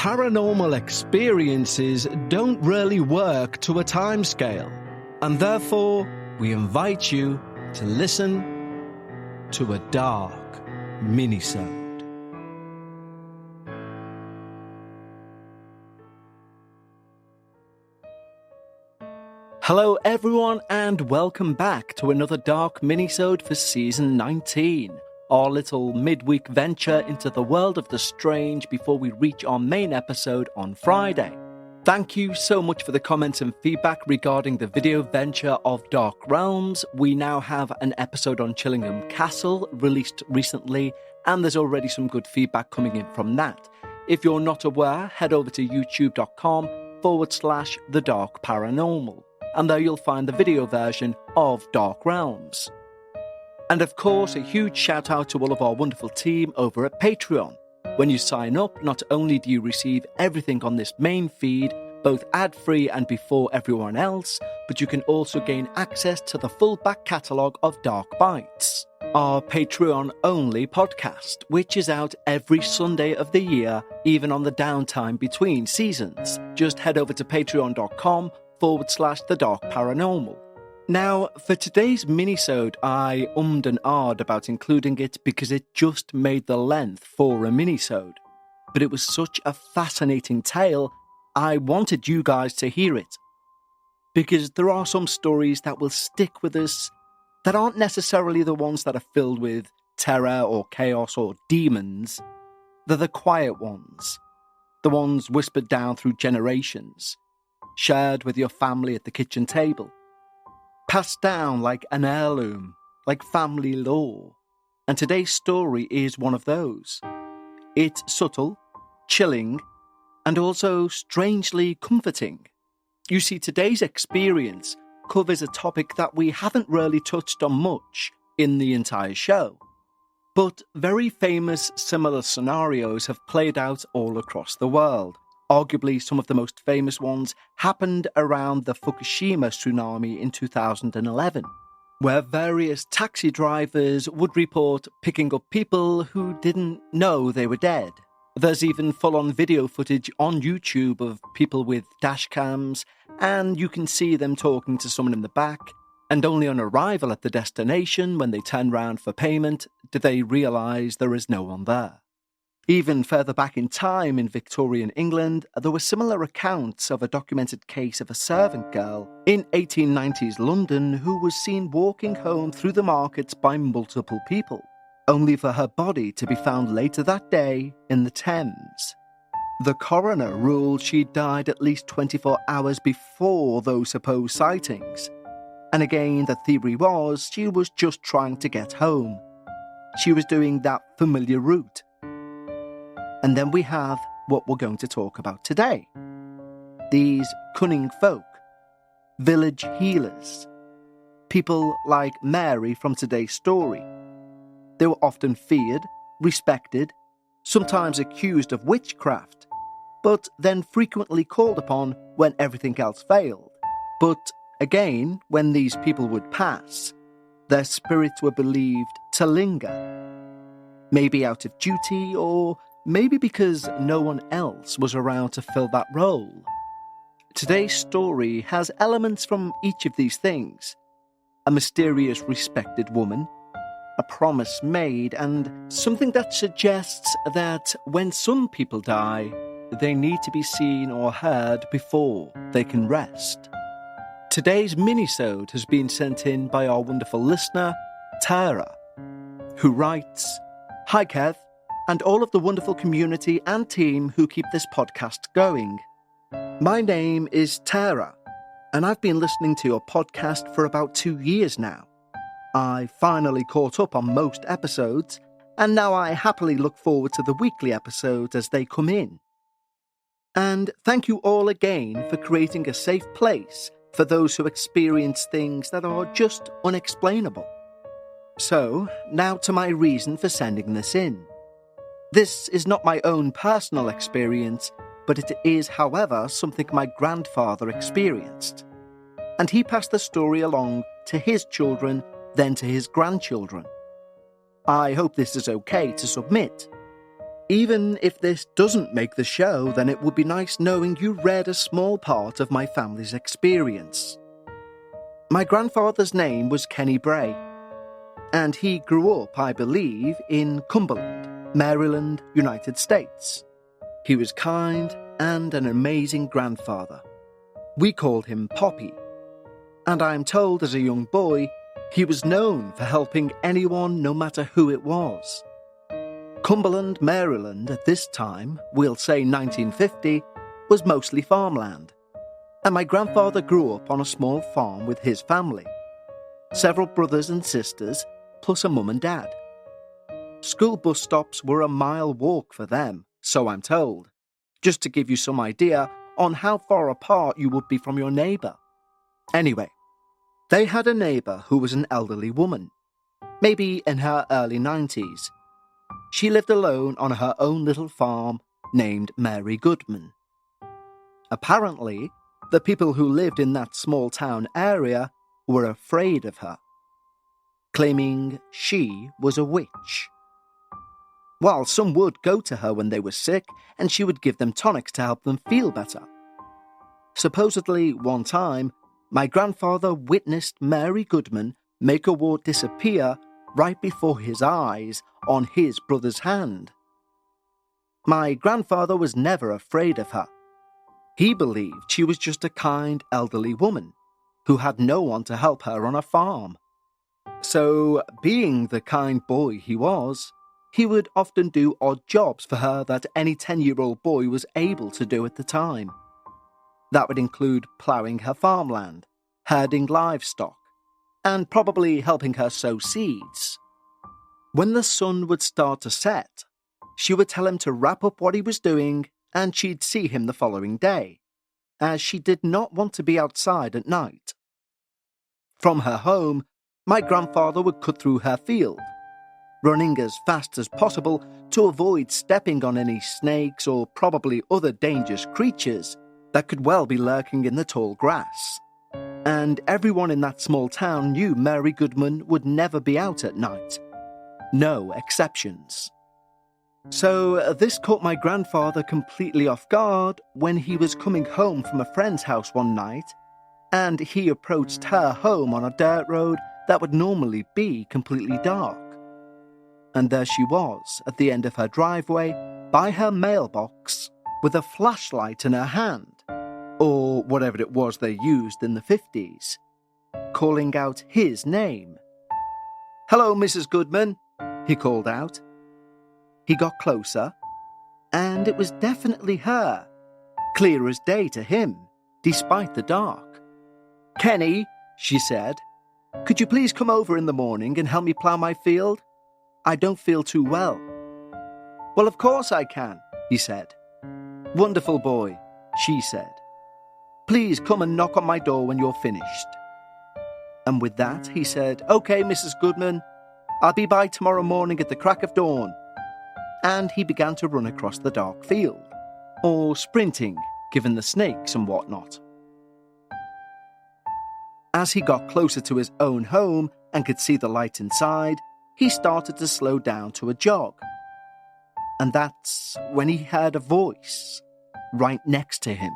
paranormal experiences don't really work to a timescale, and therefore we invite you to listen to a dark minisode. Hello everyone, and welcome back to another dark minisode for season 19. Our little midweek venture into the world of the strange before we reach our main episode on Friday. Thank you so much for the comments and feedback regarding the video venture of Dark Realms. We now have an episode on Chillingham Castle released recently, and there's already some good feedback coming in from that. If you're not aware, head over to youtube.com/The Dark Paranormal, and there you'll find the video version of Dark Realms. And of course, a huge shout out to all of our wonderful team over at Patreon. When you sign up, not only do you receive everything on this main feed, both ad-free and before everyone else, but you can also gain access to the full back catalogue of Dark Bites, our Patreon-only podcast, which is out every Sunday of the year, even on the downtime between seasons. Just head over to patreon.com/The Dark Paranormal. Now, for today's minisode, I ummed and ahed about including it because it just made the length for a minisode. But it was such a fascinating tale, I wanted you guys to hear it. Because there are some stories that will stick with us that aren't necessarily the ones that are filled with terror or chaos or demons. They're the quiet ones. The ones whispered down through generations, shared with your family at the kitchen table, passed down like an heirloom, like family lore. And today's story is one of those. It's subtle, chilling, and also strangely comforting. You see, today's experience covers a topic that we haven't really touched on much in the entire show. But very famous similar scenarios have played out all across the world. Arguably, some of the most famous ones happened around the Fukushima tsunami in 2011, where various taxi drivers would report picking up people who didn't know they were dead. There's even full-on video footage on YouTube of people with dash cams, and you can see them talking to someone in the back, and only on arrival at the destination, when they turn round for payment, do they realise there is no one there. Even further back in time, in Victorian England, there were similar accounts of a documented case of a servant girl in 1890s London who was seen walking home through the markets by multiple people, only for her body to be found later that day in the Thames. The coroner ruled she died at least 24 hours before those supposed sightings. And again, the theory was she was just trying to get home. She was doing that familiar route. And then we have what we're going to talk about today. These cunning folk, village healers, people like Mary from today's story. They were often feared, respected, sometimes accused of witchcraft, but then frequently called upon when everything else failed. But again, when these people would pass, their spirits were believed to linger, maybe out of duty or maybe because no one else was around to fill that role. Today's story has elements from each of these things. A mysterious respected woman, a promise made, and something that suggests that when some people die, they need to be seen or heard before they can rest. Today's minisode has been sent in by our wonderful listener, Tara, who writes, "Hi Kev, and all of the wonderful community and team who keep this podcast going. My name is Tara, and I've been listening to your podcast for about 2 years now. I finally caught up on most episodes, and now I happily look forward to the weekly episodes as they come in. And thank you all again for creating a safe place for those who experience things that are just unexplainable. So, now to my reason for sending this in. This is not my own personal experience, but it is, however, something my grandfather experienced. And he passed the story along to his children, then to his grandchildren. I hope this is okay to submit. Even if this doesn't make the show, then it would be nice knowing you read a small part of my family's experience. My grandfather's name was Kenny Bray, and he grew up, I believe, in Cumberland, Maryland, United States. He was kind and an amazing grandfather. We called him Poppy, and I am told as a young boy, he was known for helping anyone no matter who it was. Cumberland, Maryland at this time, we'll say 1950, was mostly farmland, and my grandfather grew up on a small farm with his family. Several brothers and sisters, plus a mum and dad. School bus stops were a mile walk for them, so I'm told, just to give you some idea on how far apart you would be from your neighbour. Anyway, they had a neighbour who was an elderly woman, maybe in her early 90s. She lived alone on her own little farm named Mary Goodman. Apparently, the people who lived in that small town area were afraid of her, claiming she was a witch. While some would go to her when they were sick, and she would give them tonics to help them feel better. Supposedly, one time, my grandfather witnessed Mary Goodman make a wart disappear right before his eyes on his brother's hand. My grandfather was never afraid of her. He believed she was just a kind elderly woman who had no one to help her on a farm. So, being the kind boy he was, he would often do odd jobs for her that any 10-year-old boy was able to do at the time. That would include ploughing her farmland, herding livestock, and probably helping her sow seeds. When the sun would start to set, she would tell him to wrap up what he was doing and she'd see him the following day, as she did not want to be outside at night. From her home, my grandfather would cut through her field, running as fast as possible to avoid stepping on any snakes or probably other dangerous creatures that could well be lurking in the tall grass. And everyone in that small town knew Mary Goodman would never be out at night. No exceptions. So this caught my grandfather completely off guard when he was coming home from a friend's house one night, and he approached her home on a dirt road that would normally be completely dark. And there she was, at the end of her driveway, by her mailbox, with a flashlight in her hand, or whatever it was they used in the 50s, calling out his name. "Hello, Mrs. Goodman," he called out. He got closer, and it was definitely her, clear as day to him, despite the dark. "Kenny," she said, "could you please come over in the morning and help me plough my field? I don't feel too well." "Well, of course I can," he said. "Wonderful boy," she said. "Please come and knock on my door when you're finished." And with that, he said, "Okay, Mrs. Goodman, I'll be by tomorrow morning at the crack of dawn." And he began to run across the dark field, or sprinting, given the snakes and whatnot. As he got closer to his own home and could see the light inside, he started to slow down to a jog. And that's when he heard a voice right next to him.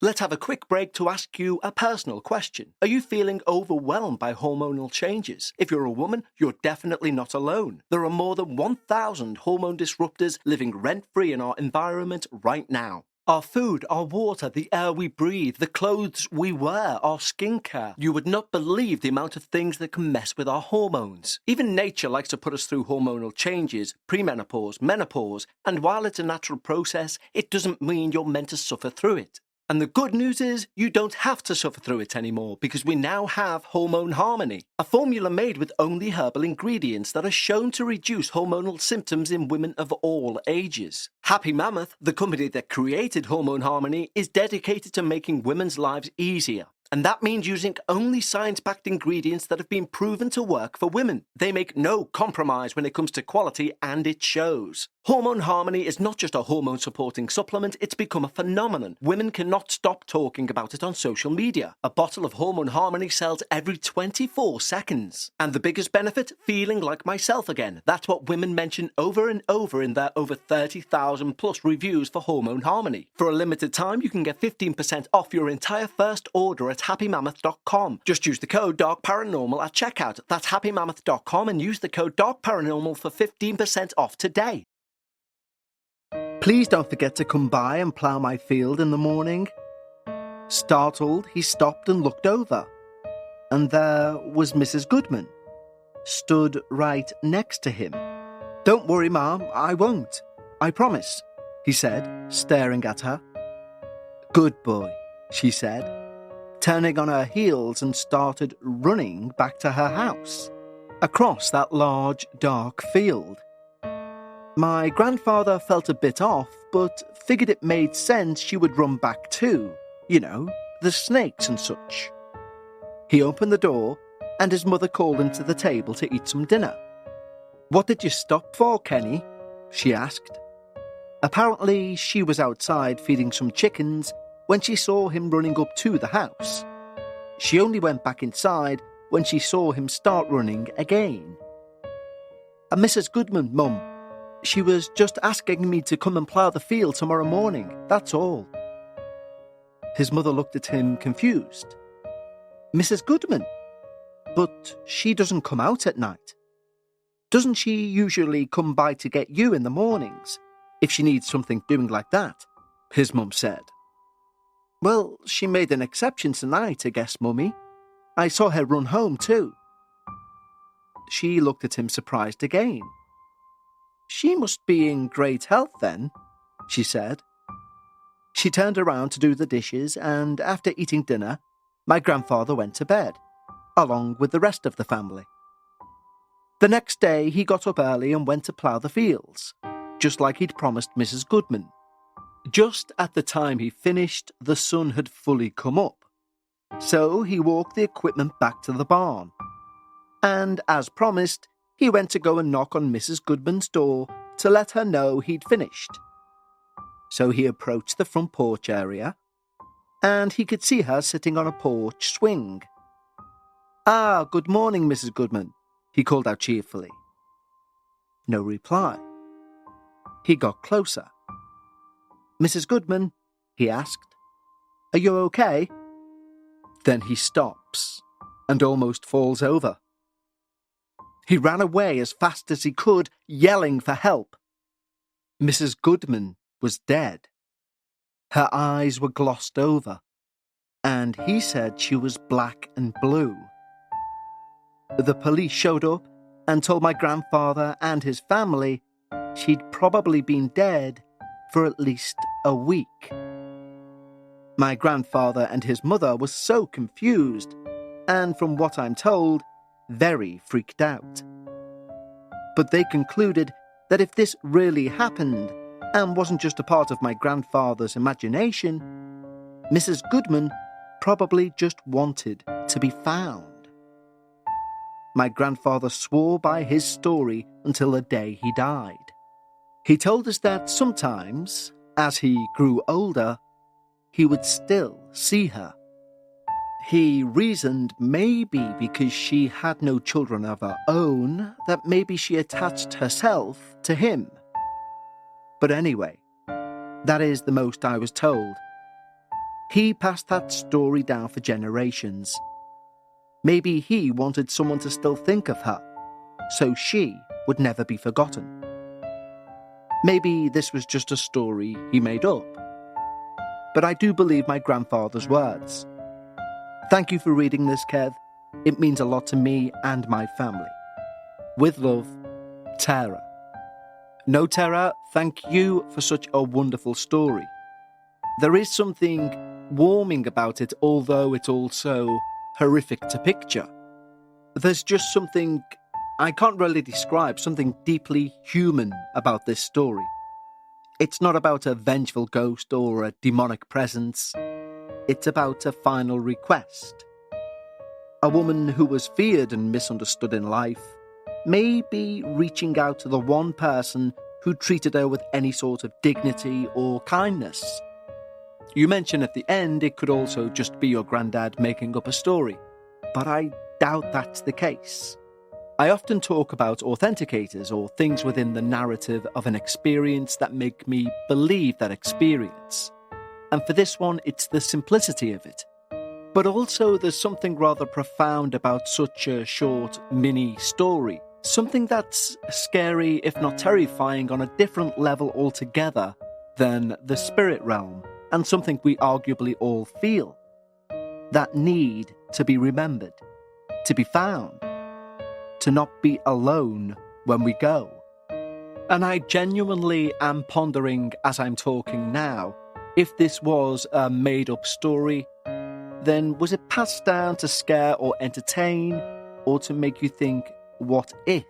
Let's have a quick break to ask you a personal question. Are you feeling overwhelmed by hormonal changes? If you're a woman, you're definitely not alone. There are more than 1,000 hormone disruptors living rent-free in our environment right now. Our food, our water, the air we breathe, the clothes we wear, our skincare. You would not believe the amount of things that can mess with our hormones. Even nature likes to put us through hormonal changes, premenopause, menopause, and while it's a natural process, it doesn't mean you're meant to suffer through it. And the good news is, you don't have to suffer through it anymore because we now have Hormone Harmony, a formula made with only herbal ingredients that are shown to reduce hormonal symptoms in women of all ages. Happy Mammoth, the company that created Hormone Harmony, is dedicated to making women's lives easier. And that means using only science-backed ingredients that have been proven to work for women. They make no compromise when it comes to quality, and it shows. Hormone Harmony is not just a hormone-supporting supplement, it's become a phenomenon. Women cannot stop talking about it on social media. A bottle of Hormone Harmony sells every 24 seconds. And the biggest benefit? Feeling like myself again. That's what women mention over and over in their over 30,000 plus reviews for Hormone Harmony. For a limited time, you can get 15% off your entire first order at happymammoth.com. Just use the code DARKParanormal at checkout. That's happymammoth.com and use the code DARKParanormal for 15% off today. Please don't forget to come by and plough my field in the morning. Startled, he stopped and looked over. And there was Mrs. Goodman, stood right next to him. Don't worry, Ma'am, I won't. I promise, he said, staring at her. Good boy, she said, turning on her heels and started running back to her house, across that large, dark field. My grandfather felt a bit off, but figured it made sense she would run back too. You know, the snakes and such. He opened the door, and his mother called him to the table to eat some dinner. What did you stop for, Kenny? She asked. Apparently, she was outside feeding some chickens when she saw him running up to the house. She only went back inside when she saw him start running again. Mrs. Goodman, Mum. She was just asking me to come and plough the field tomorrow morning, that's all. His mother looked at him confused. Mrs. Goodman? But she doesn't come out at night. Doesn't she usually come by to get you in the mornings, if she needs something doing like that? His mum said. Well, she made an exception tonight, I guess, Mummy. I saw her run home too. She looked at him surprised again. She must be in great health then, she said. She turned around to do the dishes, and after eating dinner, my grandfather went to bed, along with the rest of the family. The next day he got up early and went to plough the fields, just like he'd promised Mrs. Goodman. Just at the time he finished, the sun had fully come up, so he walked the equipment back to the barn. And as promised, he went to go and knock on Mrs. Goodman's door to let her know he'd finished. So he approached the front porch area, and he could see her sitting on a porch swing. Ah, good morning, Mrs. Goodman, he called out cheerfully. No reply. He got closer. Mrs. Goodman, he asked, are you okay? Then he stops and almost falls over. He ran away as fast as he could, yelling for help. Mrs. Goodman was dead. Her eyes were glossed over, and he said she was black and blue. The police showed up and told my grandfather and his family she'd probably been dead for at least a week. My grandfather and his mother were so confused, and from what I'm told, very freaked out. But they concluded that if this really happened and wasn't just a part of my grandfather's imagination, Mrs. Goodman probably just wanted to be found. My grandfather swore by his story until the day he died. He told us that sometimes, as he grew older, he would still see her. He reasoned maybe because she had no children of her own, that maybe she attached herself to him. But anyway, that is the most I was told. He passed that story down for generations. Maybe he wanted someone to still think of her, so she would never be forgotten. Maybe this was just a story he made up. But I do believe my grandfather's words. Thank you for reading this, Kev. It means a lot to me and my family. With love, Tara. No, Tara, thank you for such a wonderful story. There is something warming about it, although it's also horrific to picture. There's just something I can't really describe, something deeply human about this story. It's not about a vengeful ghost or a demonic presence. It's about a final request. A woman who was feared and misunderstood in life may be reaching out to the one person who treated her with any sort of dignity or kindness. You mention at the end it could also just be your granddad making up a story, but I doubt that's the case. I often talk about authenticators or things within the narrative of an experience that make me believe that experience. And for this one, it's the simplicity of it. But also there's something rather profound about such a short mini story. Something that's scary, if not terrifying, on a different level altogether than the spirit realm, and something we arguably all feel. That need to be remembered, to be found, to not be alone when we go. And I genuinely am pondering as I'm talking now, if this was a made-up story, then was it passed down to scare or entertain, or to make you think, what if?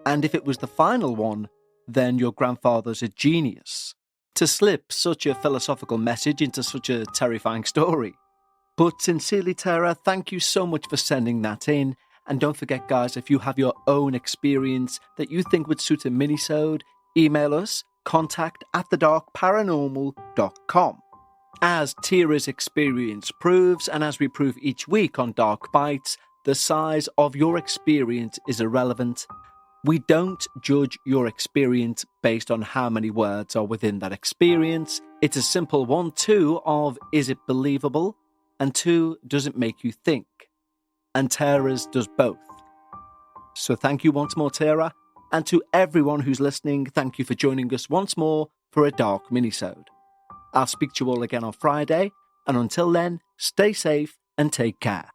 And if it was the final one, then your grandfather's a genius, to slip such a philosophical message into such a terrifying story. But sincerely, Tara, thank you so much for sending that in. And don't forget, guys, if you have your own experience that you think would suit a minisode, email us, contact@thedarkparanormal.com. As Tara's experience proves, and as we prove each week on Dark Bites, the size of your experience is irrelevant. We don't judge your experience based on how many words are within that experience. It's a simple 1, 2 of is it believable, and 2, does it make you think? And Tara's does both. So thank you once more, Tara, and to everyone who's listening, thank you for joining us once more for a Dark Minisode. I'll speak to you all again on Friday, and until then, stay safe and take care.